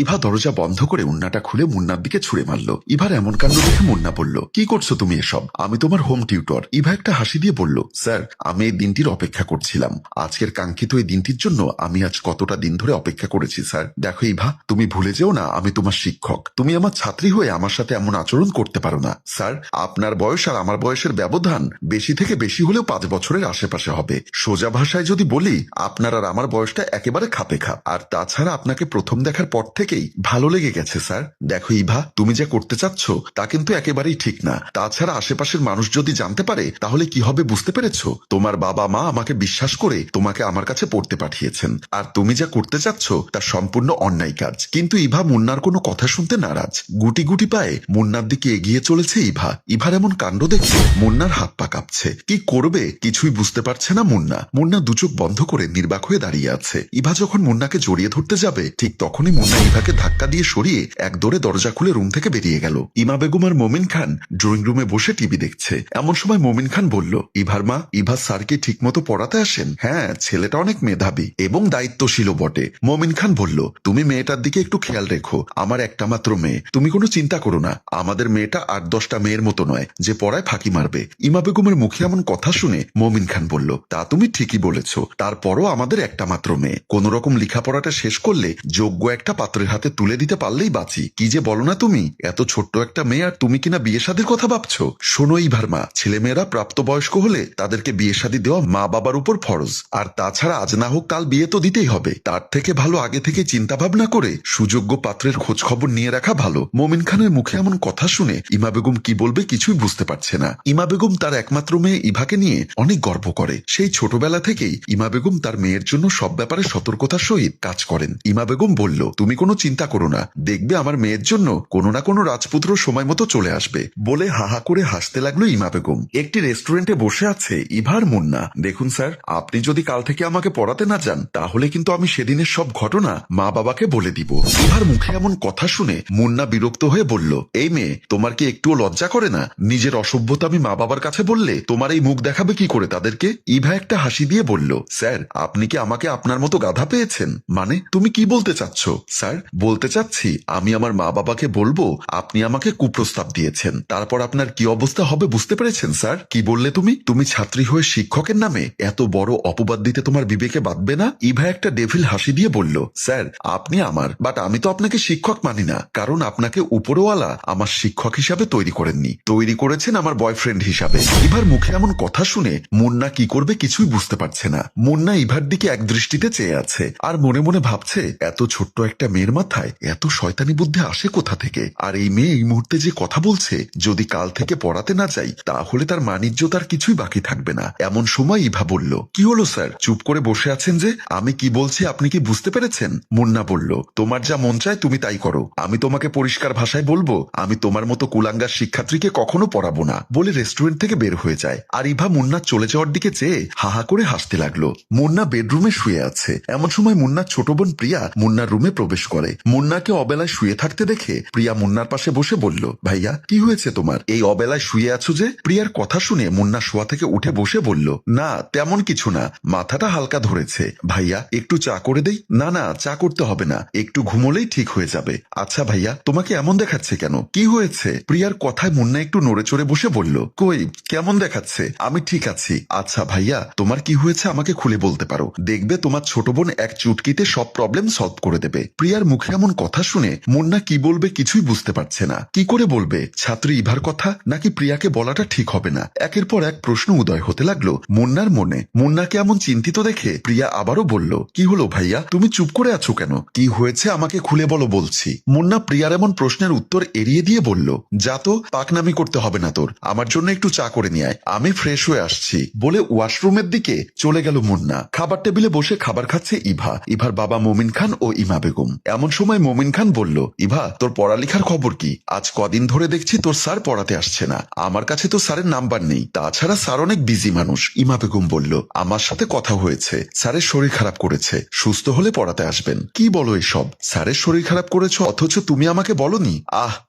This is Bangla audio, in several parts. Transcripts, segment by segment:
ইভা দরজা বন্ধ করে উন্নাটা খুলে মুন্নার দিকে ছুঁড়ে মারল। ইভার এমন কাণ্ড দেখে মুন্না বলল, কি করছো তুমি এসব? আমি তোমার হোম টিউটর। ইভা একটা হাসি দিয়ে বলল, স্যার আমি এই দিনটির অপেক্ষা করছিলাম। আজকের কাঙ্ক্ষিত এই দিনটির জন্য আমি আজ কতটা দিন ধরে অপেক্ষা করেছি স্যার। দেখো ইভা, তুমি ভুলে যেও না আমি তোমার শিক্ষক। তুমি আমার ছাত্রী হয়ে আমার সাথে এমন আচরণ করতে পারো না। স্যার আপনার বয়স আর আমার বয়সের ব্যবধান বেশি থেকে বেশি হলেও 5 বছরের আশেপাশে হবে। সোজা ভাষায় যদি বলি, আপনার আর আমার বয়সটা একেবারে খাপে খাপ। আর তাছাড়া আপনাকে প্রথম দেখার পর থেকেই ভালো লেগে গেছে স্যার। দেখো ইভা, তুমি যা করতে চাচ্ছ তা কিন্তু একেবারেই ঠিক না। তাছাড়া আশেপাশের মানুষ যদি জানতে পারে তাহলে কি হবে বুঝতে পেরেছো? তোমার বাবা মা আমাকে বিশ্বাস করে তোমাকে আমার কাছে পড়তে পাঠিয়েছেন, আর তুমি যা করতে চাচ্ছ তা সম্পূর্ণ অন্যায় কাজ। কিন্তু ইভা মুন্নার কোনো কথা শুনতে নারাজ। গুটি গুটি পায়ে মুন্নার দিকে এগিয়ে চলেছে ইভা। ইভার এমন কাণ্ড দেখে মুন্নার হাত পা কাঁপছে। কি করবে কিছুই বুঝতে পারছে না মুন্না। মুন্না দুচোখ বন্ধ করে নির্বাক হয়ে দাঁড়িয়ে আছে। ইভা যখন মুন্নাকে জড়িয়ে ধরতে যাবে ঠিক তখনই মুন্না ইভাকে ধাক্কা দিয়ে সরিয়ে এক দৌড়ে দরজা খুলে রুম থেকে বেরিয়ে গেল। ইমা বেগম আর মোমিন খান ড্রয়িং রুমে বসে টিভি দেখছে। এমন সময় মোমিন খান বলল, ইভার মা, ইভা স্যারকে ঠিক মতো পড়াতে আসেন? হ্যাঁ, ছেলেটা অনেক মেধাবী এবং দায়িত্বশীলও বটে। মোমিন খান বলল, তুমি মেয়েটার দিকে একটু খেয়াল রেখো। আমার একটা মাত্র মেয়ে, তুমি কোনো চিন্তা করো না। আমাদের মেয়েটা 8-10টা মেয়ের মতো নয় যে পড়ায় ফাঁকি মারবে। ইমা বেগমের মুখে এমন কথা শুনে মোমিন খান বলল, তা তুমি ঠিকই বলেছ। তারপরও আমাদের একটা মাত্র মেয়ে, কোন রকম লেখাপড়াটা শেষ করলে যোগ্য একটা পাত্রের হাতে তুলে দিতে পারলেই বাঁচি। কি যে বলো না তুমি, এত ছোট্ট একটা মেয়ে আর তুমি কিনা বিয়ে শাদীর কথা ভাবছো? শোনো ইভার মা, ছেলেমেয়েরা প্রাপ্তবয়স্ক হলে তাদেরকে বিয়ে শাদী দেওয়া মা বাবার উপর ফরজ। আর তাছাড়া আজ না হোক কাল বিয়ে তো দিতেই হবে। তার থেকে ভালো আগে থেকে চিন্তা ভাবনা করে সুযোগ্য পাত্রের খোঁজ খবর নিয়ে রাখা ভালো। মোমিন খানের মুখে এমন কথা শুনে ইমা বেগম কি বলবে কিছুই বুঝতে পারছে না। ইমা বেগম তার একমাত্র মেয়ে ইভাকে নিয়ে অনেক গর্ব করে। সেই ছোটবেলা থেকেই ইমা বেগম তার মেয়ের জন্য সব ব্যাপারে সতর্কতার সহিত কাজ করেন। ইমা বেগম বলল, তুমি কোনো চিন্তা করো না, দেখবে আমার মেয়ের জন্য কোনো না কোনো রাজপুত্র সময় মতো চলে আসবে। বলে হাহা করে হাসতে লাগলো ইমা বেগম। একটি রেস্টুরেন্টে বসে আছে ইভার মুন্না। দেখুন স্যার, আপনি যদি কাল থেকে আমাকে পড়াতে না যান তাহলে কিন্তু আমি সেদিনের সব ঘটনা মা বাবাকে বলে দিব। ইভার মুখে এমন কথা শুনে মুন্না বিরক্ত হয়ে বলল, এই মেয়ে, তোমার কি একটুও লজ্জা করে না? নিজের অসভ্যতা আমি মা বাবার কাছে বললে তোমার এই মুখ দেখাবে কি করে তাদেরকে? ইভা একটা হাসি দিয়ে বলল, স্যার আপনি কি আমাকে আপনার মতো গাধা পেয়েছেন? মানে তুমি কি বলতে চাচ্ছ? স্যার বলতে চাচ্ছি আমি আমার মা বাবাকে বলবো আপনি আমাকে কুপ্রস্তাব দিয়েছেন। তারপর আপনার কি অবস্থা হবে বুঝতে পেরেছেন স্যার? কি বললে তুমি? তুমি ছাত্রী হয়ে শিক্ষকের নামে এত বড় অপবাদ দিতে তোমার বিবেকে বাঁধবে না? ইভা একটা ডেভিল হাসি দিয়ে বলল, স্যার আপনি আমার, বাট আমি তো আপনাকে শিক্ষক মানি না, কারণ আপনাকে উপরওয়ালা আমার শিক্ষক হিসাবে তৈরি করেননি, তৈরি করেছেন আমার বয়ফ্রেন্ড হিসাবে। ইভার মুখে এমন কথা শুনে মুন্না কি করবে কিছুই বুঝতে পারছে না। মুন্না ইভার দিকে এক দৃষ্টিতে চেয়ে আছে আর মনে মনে ভাবছে, এত ছোট্ট একটা মেয়ের মাথায় এত শয়তানি বুদ্ধি আসে কোথা থেকে? আর এই মেয়ে এই মুহূর্তে যে কথা বলছে, যদি কাল থেকে পড়াতে না যাই তাহলে তার মানিজ্য তার কিছুই বাকি থাকবে না। এমন সময় ইভা বলল, কি হলো স্যার, চুপ করে বসে আছেন যে? আমি কি বলছি আপনি কি বুঝতে পেরেছেন? মুন্না বলল, তোমার যা মন চায় তুমি তাই করো। আমি তোমাকে পরিষ্কার ভাষায় বলবো, আমি তোমার মতো কুলাঙ্গার শিক্ষার্থীকে কখনো পড়াবো না। বলে রেস্টুরেন্ট থেকে বের হয়ে যায়। আর ইভা মুন্নার চলে যাওয়ার দিকে চেয়ে হাহা করে হাসতে লাগলো। মুন্না বেডরুমে শুয়ে আছে। এমন সময় মুন্নার ছোট বোন প্রিয়া মুন্নার রুমে প্রবেশ করে। মুন্নাকে অবেলায় শুয়ে থাকতে দেখে প্রিয়া মুন্নার পাশে বসে বলল, ভাইয়া কি হয়েছে তোমার, এই অবেলায় শুয়ে আছো যে? প্রিয়ার কথা শুনে মুন্না শোয়া থেকে উঠে বসে বলল, না তেমন কিছু না, মাথাটা হালকা ধরেছে। ভাইয়া একটু চা করে দেই? না না, চা করতে হবে না, একটু ঘুমোলেই ঠিক হয়ে যাবে। আচ্ছা ভাইয়া, তোমাকে এমন দেখাচ্ছে কেন, কি হয়েছে? প্রিয়ার কথায় মুন্না একটু নড়ে চড়ে বসে বলল, কই কেমন দেখাচ্ছে, আমি ঠিক আছি। আচ্ছা ভাইয়া, তোমার কি হয়েছে আমাকে খুলে বলতে পারো, দেখবে তোমার ছোট বোন এক চুটকিতে সব প্রবলেম সলভ করে দেবে। প্রিয়ার মুখে এমন কথা শুনে মুন্না কি বলবে কিছুই বুঝতে পারছে না। কি করে বলবে, ছাত্রী ইভার কথা নাকি প্রিয়াকে বলাটা ঠিক হবে না? একের পর এক প্রশ্ন উদয় হতে লাগলো মুন্নার মনে। মুন্নাকে এমন চিন্তিত দেখে প্রিয়া আবারও বলল, কি হলো ভাইয়া, তুমি চুপ করে আছো কেন, কি হয়েছে আমাকে খুলে বলো বলছি। মুন্না প্রিয়ার এমন প্রশ্নের উত্তর এড়িয়ে দিয়ে বলল, যা তো, পাকনামি করতে হবে না তোর, আমার জন্য একটু চা করে নিয়ে আয়, আমি ফ্রেশ হয়ে আসছি। বলে ওয়াশরুমের দিকে চলে গেল মুন্না। খাবার টেবিলে বসে খাবার খাচ্ছে ইভা, ইভার বাবা মোমিন খান ও ইমা বেগম। এমন সময় মোমিন খান বলল, ইভা তোর পড়ালেখার খবর কি? আজ কদিন ধরে দেখছি তোর স্যার পড়াতে আসছে না। আমার কাছে তো স্যারের নাম্বার নেই, তাছাড়া স্যার অনেক বিজি মানুষ। ইমা বেগম বলল, আমার সাথে কথা হয়েছে, স্যারের শরীর খারাপ করেছে, সুস্থ হলে পড়াতে আসবেন। কি বলো এসব, স্যারের শরীর খারাপ করেছ অথচ তুমি আমাকে বলনি?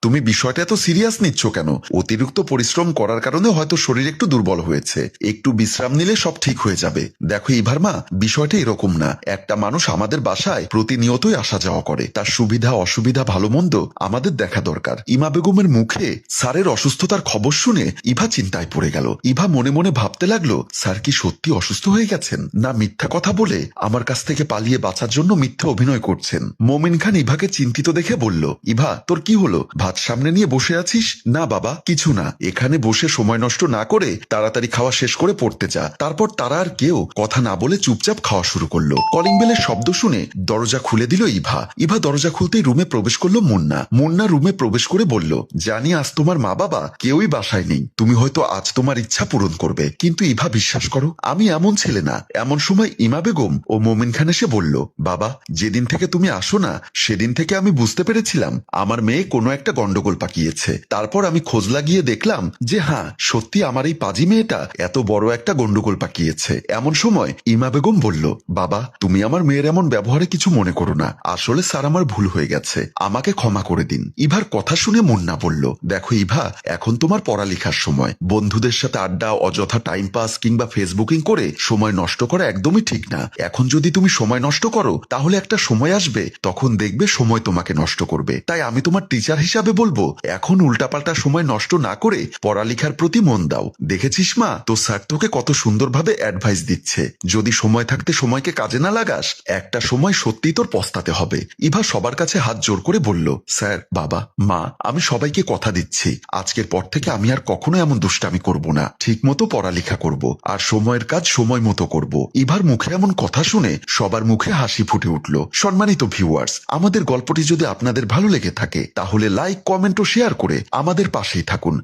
তুমি বিষয়টা এত সিরিয়াস নিচ্ছ কেন? অতিরিক্ত পরিশ্রম করার কারণে হয়তো শরীর একটু দুর্বল হয়েছে, একটু বিশ্রাম নিলে সব ঠিক হয়ে যাবে। দেখো ইভার মা, বিষয়টা এরকম না, একটা মানুষ আমাদের বাসায় প্রতিনিয়তই আসা যাওয়া করে। করে। তার সুবিধা অসুবিধা ভালো মন্দ আমাদের দেখা দরকার। ইমা বেগমের মুখে স্যারের অসুস্থতার খবর শুনে ইভা চিন্তায় পড়ে গেল। ইভা মনে মনে ভাবতে লাগলো, স্যার কি সত্যি অসুস্থ হয়ে গেছেন, না মিথ্যা কথা বলে আমার কাছ থেকে পালিয়ে বাঁচার জন্য মিথ্যা অভিনয় করছেন। মোমিন খান ইভাকে চিন্তিত দেখে বলল, ইভা তোর কি হলো, ভাত সামনে নিয়ে বসে আছিস? না বাবা কিছু না, এখানে বসে সময় নষ্ট না করে তাড়াতাড়ি খাওয়া শেষ করে পড়তে যা। তারপর তারা আর কেউ কথা না বলে চুপচাপ খাওয়া শুরু করলো। কলিং বেলের শব্দ শুনে দরজা খুলে দিল ইভা। ইভা দরজা খুলতেই রুমে প্রবেশ করলো মুন্না। মুন্না রুমে প্রবেশ করে বলল, জানি আজ তোমার মা বাবা কেউই বাসায় নেই, তুমি হয়তো আজ তোমার ইচ্ছা পূরণ করবে, কিন্তু ইভা বিশ্বাস করো আমি এমন ছেলে না। এমন সময় ইমা বেগম ও মোমিন খান এসে বলল, বাবা যেদিন থেকে তুমি আসো না সেদিন থেকে আমি বুঝতে পেরেছিলাম আমার মেয়ে কোনো একটা গন্ডগোল পাকিয়েছে। তারপর আমি খোঁজ লাগিয়ে দেখলাম যে হ্যাঁ সত্যি আমার এই পাজি মেয়েটা এত বড় একটা গন্ডগোল পাকিয়েছে। এমন সময় ইমা বেগম বলল, বাবা তুমি আমার মেয়ের এমন ব্যবহারে কিছু মনে করো না, আসলে স্যার আমার ভুল হয়ে গেছে, আমাকে ক্ষমা করে দিন। ইভার কথা শুনে মুন্না বলল, দেখো ইভা এখন তোমার পড়ালেখার সময়, বন্ধুদের সাথে আড্ডা অযথা টাইম পাস কিংবা ফেসবুকিং করে সময় নষ্ট করা একদমই ঠিক না। এখন যদি তুমি সময় নষ্ট করো তাহলে একটা সময় আসবে তখন দেখবে সময় তোমাকে নষ্ট করবে। তাই আমি তোমার টিচার হিসাবে বলবো এখন উল্টাপাল্টা সময় নষ্ট না করে পড়ালেখার প্রতি মন দাও। দেখেছিস মা তোর স্যার তোকে কত সুন্দরভাবে অ্যাডভাইস দিচ্ছে, যদি সময় থাকতে সময়কে কাজে না লাগাস একটা সময় সত্যি তোর পস্তাতে হবে। ইভা সবার কাছে হাত জোর করে বলল, স্যার বাবা মা আমি সবাইকে কথা দিচ্ছি আজকের পর থেকে আমি আর কখনো এমন দুষ্টামি করব না, ঠিক মতো পড়ালেখা করব আর সময়ের কাজ সময় মতো করব। ইভার মুখে এমন কথা শুনে সবার মুখে হাসি ফুটে উঠল। সম্মানিত ভিউয়ার্স, আমাদের গল্পটি যদি আপনাদের ভালো লেগে থাকে তাহলে লাইক কমেন্ট ও শেয়ার করে আমাদের পাশেই থাকুন।